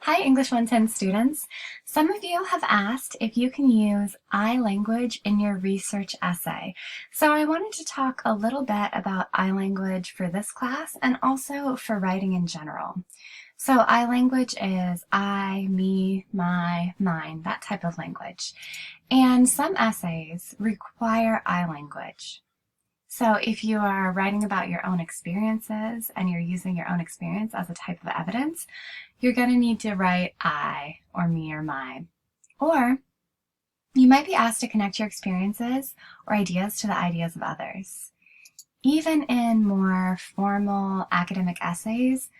Hi, English 110 students. Some of you have asked if you can use iLanguage in your research essay. So I wanted to talk a little bit about iLanguage for this class and also for writing in general. So iLanguage is I, me, my, mine, that type of language. And some essays require iLanguage. So if you are writing about your own experiences and you're using your own experience as a type of evidence, you're going to need to write I or me or my. Or you might be asked to connect your experiences or ideas to the ideas of others. Even in more formal academic essays,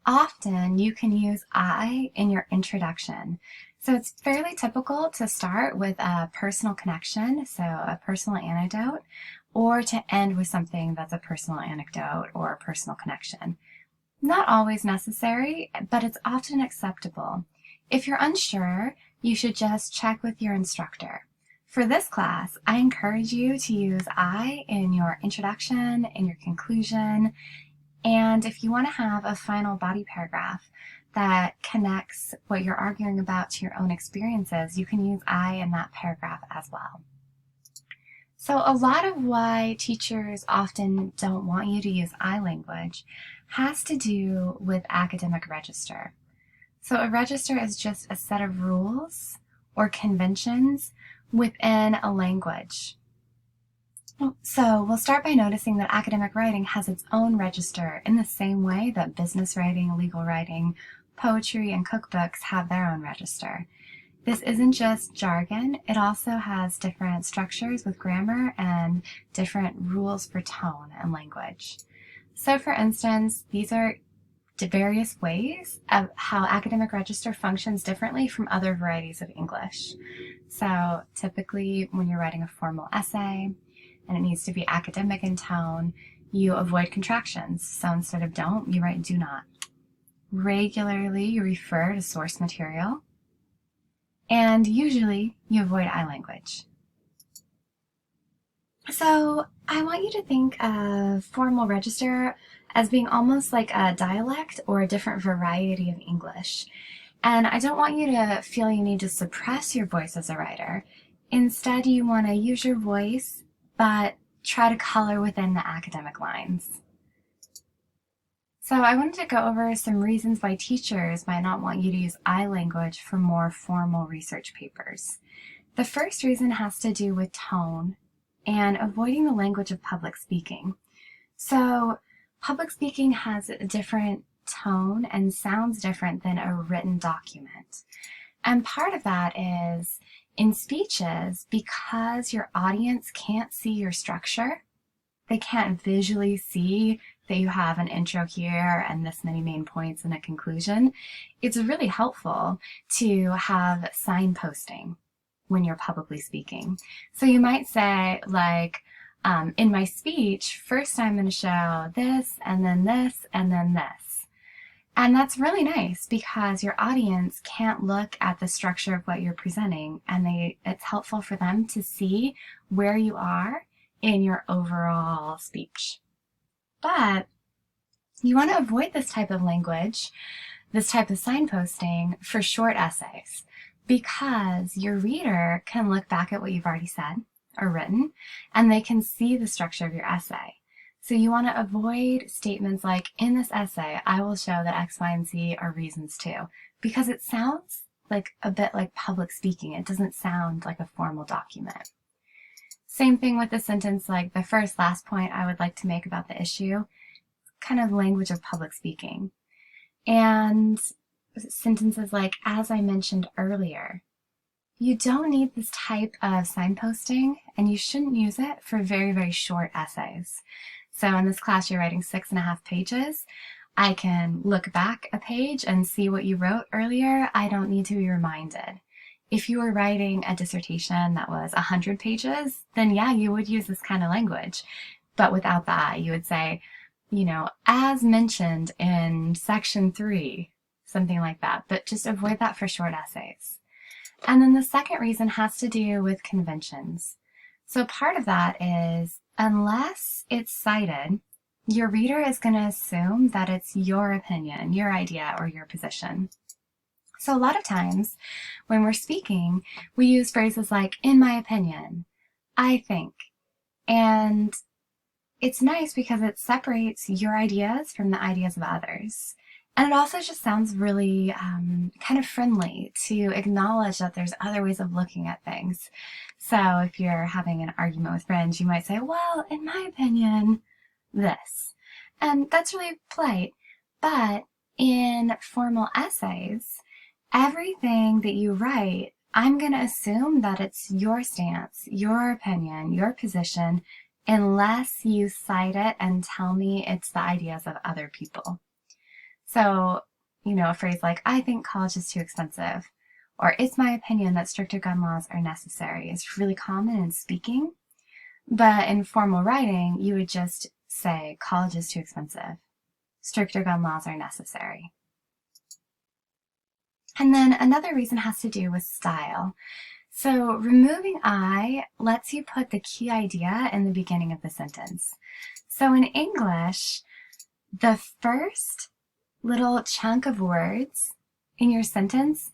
often you can use I in your introduction. So it's fairly typical to start with a personal connection, so a personal anecdote, or to end with something that's a personal anecdote or a personal connection. Not always necessary, but it's often acceptable. If you're unsure, you should just check with your instructor. For this class, I encourage you to use I in your introduction, in your conclusion, and if you want to have a final body paragraph that connects what you're arguing about to your own experiences, you can use I in that paragraph as well. So a lot of why teachers often don't want you to use iLanguage has to do with academic register. So a register is just a set of rules or conventions within a language. So we'll start by noticing that academic writing has its own register in the same way that business writing, legal writing, poetry, and cookbooks have their own register. This isn't just jargon, it also has different structures with grammar and different rules for tone and language. So for instance, these are various ways of how academic register functions differently from other varieties of English. So typically when you're writing a formal essay and it needs to be academic in tone, you avoid contractions. So instead of don't, you write do not. Regularly, you refer to source material. And usually, you avoid iLanguage. So I want you to think of formal register as being almost like a dialect or a different variety of English. And I don't want you to feel you need to suppress your voice as a writer. Instead, you want to use your voice, but try to color within the academic lines. So I wanted to go over some reasons why teachers might not want you to use iLanguage for more formal research papers. The first reason has to do with tone and avoiding the language of public speaking. So public speaking has a different tone and sounds different than a written document. And part of that is in speeches, because your audience can't see your structure, they can't visually see that you have an intro here and this many main points and a conclusion, it's really helpful to have signposting when you're publicly speaking. So you might say, like, in my speech, first I'm going to show this, and then this, and then this. And that's really nice because your audience can't look at the structure of what you're presenting, and it's helpful for them to see where you are in your overall speech. But you want to avoid this type of language, this type of signposting for short essays, because your reader can look back at what you've already said or written, and they can see the structure of your essay. So you want to avoid statements like, in this essay, I will show that X, Y, and Z are reasons too, because it sounds like a bit like public speaking. It doesn't sound like a formal document. Same thing with the sentence like, the first last point I would like to make about the issue, kind of language of public speaking. And sentences like, as I mentioned earlier. You don't need this type of signposting, and you shouldn't use it for very, very short essays. So in this class, you're writing 6.5 pages. I can look back a page and see what you wrote earlier. I don't need to be reminded. If you were writing a dissertation that was 100 pages, then yeah, you would use this kind of language. But without that, you would say, as mentioned in section 3, something like that. But just avoid that for short essays. And then the second reason has to do with conventions. So part of that is, unless it's cited, your reader is going to assume that it's your opinion, your idea, or your position. So a lot of times when we're speaking, we use phrases like, in my opinion, I think, and it's nice because it separates your ideas from the ideas of others. And it also just sounds really kind of friendly to acknowledge that there's other ways of looking at things. So if you're having an argument with friends, you might say, well, in my opinion, this. And that's really polite. But in formal essays, everything that you write, I'm going to assume that it's your stance, your opinion, your position, unless you cite it and tell me it's the ideas of other people. So, a phrase like, I think college is too expensive, or it's my opinion that stricter gun laws are necessary is really common in speaking. But in formal writing, you would just say, college is too expensive, stricter gun laws are necessary. And then another reason has to do with style. So removing I lets you put the key idea in the beginning of the sentence. So in English, the first little chunk of words in your sentence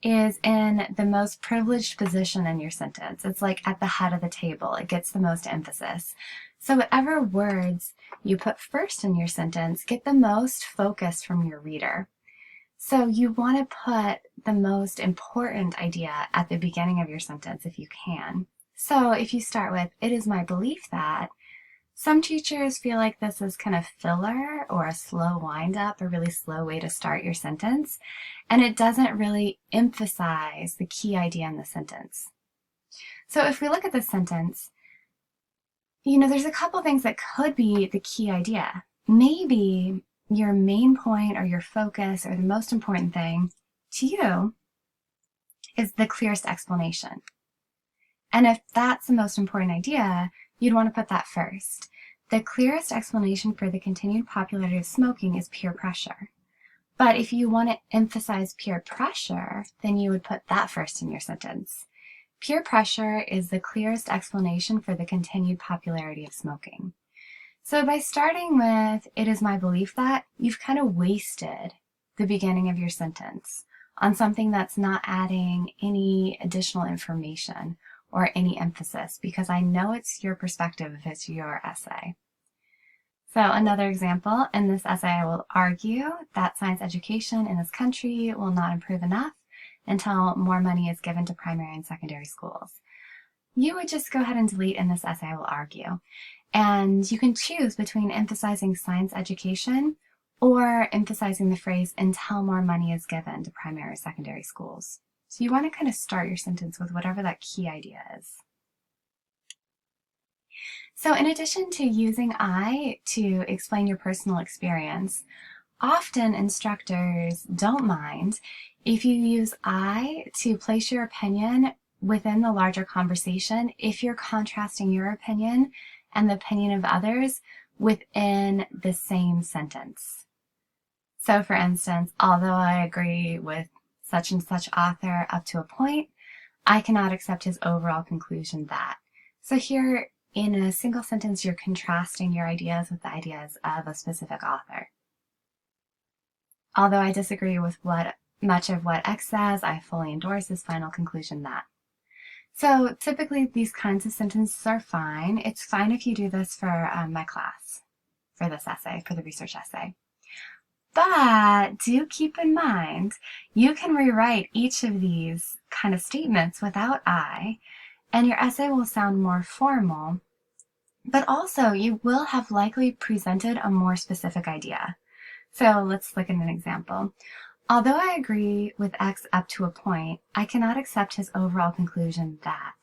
is in the most privileged position in your sentence. It's like at the head of the table. It gets the most emphasis. So whatever words you put first in your sentence get the most focus from your reader. So you want to put the most important idea at the beginning of your sentence if you can. So if you start with, it is my belief that, some teachers feel like this is kind of filler or a slow wind up, a really slow way to start your sentence, and it doesn't really emphasize the key idea in the sentence. So if we look at this sentence, there's a couple things that could be the key idea. Maybe your main point or your focus or the most important thing to you is the clearest explanation. And if that's the most important idea, you'd want to put that first. The clearest explanation for the continued popularity of smoking is peer pressure. But if you want to emphasize peer pressure, then you would put that first in your sentence. Peer pressure is the clearest explanation for the continued popularity of smoking. So by starting with, it is my belief that, you've kind of wasted the beginning of your sentence on something that's not adding any additional information or any emphasis, because I know it's your perspective if it's your essay. So another example, in this essay I will argue that science education in this country will not improve enough until more money is given to primary and secondary schools. You would just go ahead and delete in this essay I will argue. And you can choose between emphasizing science education or emphasizing the phrase until more money is given to primary or secondary schools. So you want to kind of start your sentence with whatever that key idea is. So in addition to using I to explain your personal experience, often instructors don't mind if you use I to place your opinion within the larger conversation if you're contrasting your opinion and the opinion of others within the same sentence. So for instance, although I agree with such and such author up to a point, I cannot accept his overall conclusion that. So here in a single sentence, you're contrasting your ideas with the ideas of a specific author. Although I disagree with much of what X says, I fully endorse his final conclusion that. So typically these kinds of sentences are fine. It's fine if you do this for my class, for this essay, for the research essay. But do keep in mind, you can rewrite each of these kind of statements without I, and your essay will sound more formal, but also you will have likely presented a more specific idea. So let's look at an example. Although I agree with X up to a point, I cannot accept his overall conclusion that.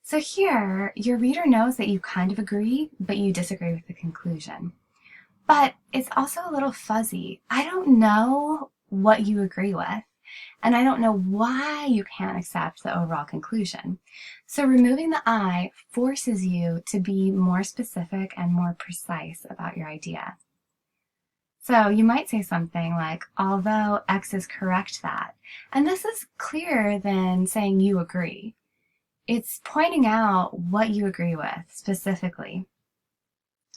So here, your reader knows that you kind of agree, but you disagree with the conclusion. But it's also a little fuzzy. I don't know what you agree with, and I don't know why you can't accept the overall conclusion. So removing the I forces you to be more specific and more precise about your idea. So you might say something like, although X is correct that, and this is clearer than saying you agree. It's pointing out what you agree with specifically.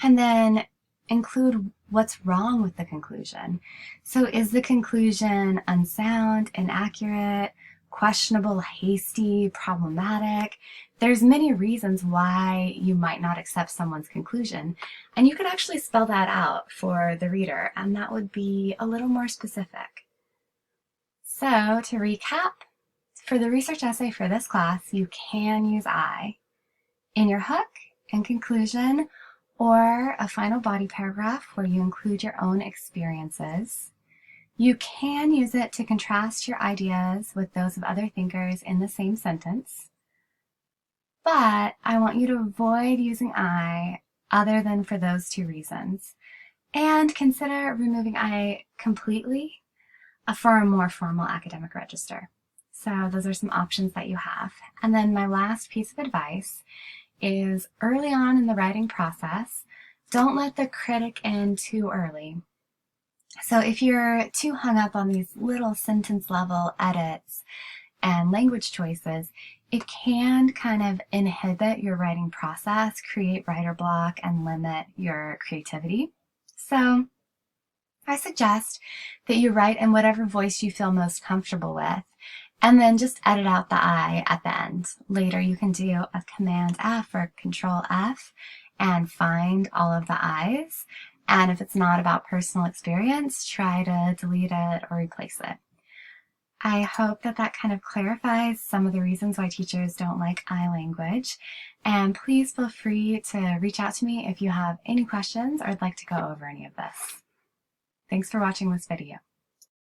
And then include what's wrong with the conclusion. So is the conclusion unsound, inaccurate, questionable, hasty, problematic? There's many reasons why you might not accept someone's conclusion, and you could actually spell that out for the reader, and that would be a little more specific. So to recap, for the research essay for this class, you can use I in your hook and conclusion, or a final body paragraph where you include your own experiences. You can use it to contrast your ideas with those of other thinkers in the same sentence. But I want you to avoid using I other than for those two reasons. And consider removing I completely for a more formal academic register. So those are some options that you have. And then my last piece of advice is early on in the writing process, don't let the critic in too early. So if you're too hung up on these little sentence level edits and language choices, it can kind of inhibit your writing process, create writer block, and limit your creativity. So I suggest that you write in whatever voice you feel most comfortable with, and then just edit out the I at the end. Later you can do a Command F or Control F and find all of the I's. And if it's not about personal experience, try to delete it or replace it. I hope that that kind of clarifies some of the reasons why teachers don't like I language. And please feel free to reach out to me if you have any questions or would like to go over any of this. Thanks for watching this video.